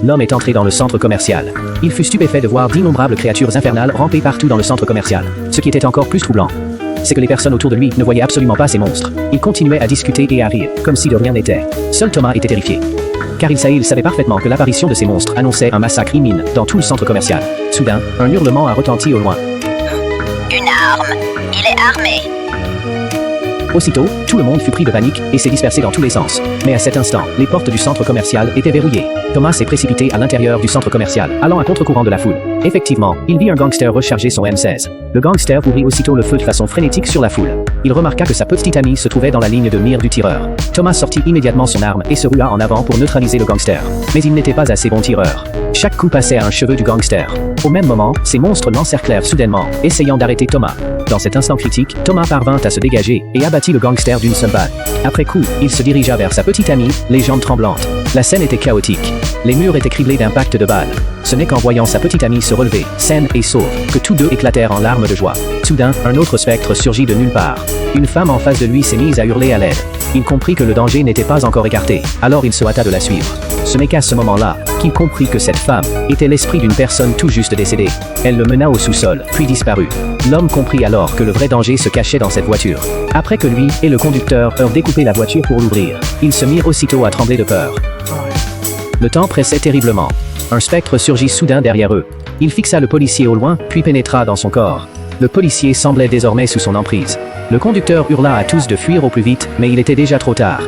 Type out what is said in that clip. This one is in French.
L'homme est entré dans le centre commercial. Il fut stupéfait de voir d'innombrables créatures infernales ramper partout dans le centre commercial. Ce qui était encore plus troublant, c'est que les personnes autour de lui ne voyaient absolument pas ces monstres. Ils continuaient à discuter et à rire, comme si de rien n'était. Seul Thomas était terrifié, car il savait parfaitement que l'apparition de ces monstres annonçait un massacre imminent dans tout le centre commercial. Soudain, un hurlement a retenti au loin. Une arme. Il est armé. Aussitôt, tout le monde fut pris de panique et s'est dispersé dans tous les sens. Mais à cet instant, les portes du centre commercial étaient verrouillées. Thomas s'est précipité à l'intérieur du centre commercial, allant à contre-courant de la foule. Effectivement, il vit un gangster recharger son M16. Le gangster ouvrit aussitôt le feu de façon frénétique sur la foule. Il remarqua que sa petite amie se trouvait dans la ligne de mire du tireur. Thomas sortit immédiatement son arme et se rua en avant pour neutraliser le gangster. Mais il n'était pas assez bon tireur. Chaque coup passait à un cheveu du gangster. Au même moment, ces monstres l'encerclèrent soudainement, essayant d'arrêter Thomas. Dans cet instant critique, Thomas parvint à se dégager et abattit le gangster d'une seule balle. Après coup, il se dirigea vers sa petite amie, les jambes tremblantes. La scène était chaotique. Les murs étaient criblés d'impacts de balles. Ce n'est qu'en voyant sa petite amie se relever, saine et sauve, que tous deux éclatèrent en larmes de joie. Soudain, un autre spectre surgit de nulle part. Une femme en face de lui s'est mise à hurler à l'aide. Il comprit que le danger n'était pas encore écarté, alors il se hâta de la suivre. Ce n'est qu'à ce moment-là qu'il comprit que cette femme était l'esprit d'une personne tout juste décédée. Elle le mena au sous-sol, puis disparut. L'homme comprit alors que le vrai danger se cachait dans cette voiture. Après que lui et le conducteur eurent découpé la voiture pour l'ouvrir, ils se mirent aussitôt à trembler de peur. Le temps pressait terriblement. Un spectre surgit soudain derrière eux. Il fixa le policier au loin, puis pénétra dans son corps. Le policier semblait désormais sous son emprise. Le conducteur hurla à tous de fuir au plus vite, mais il était déjà trop tard.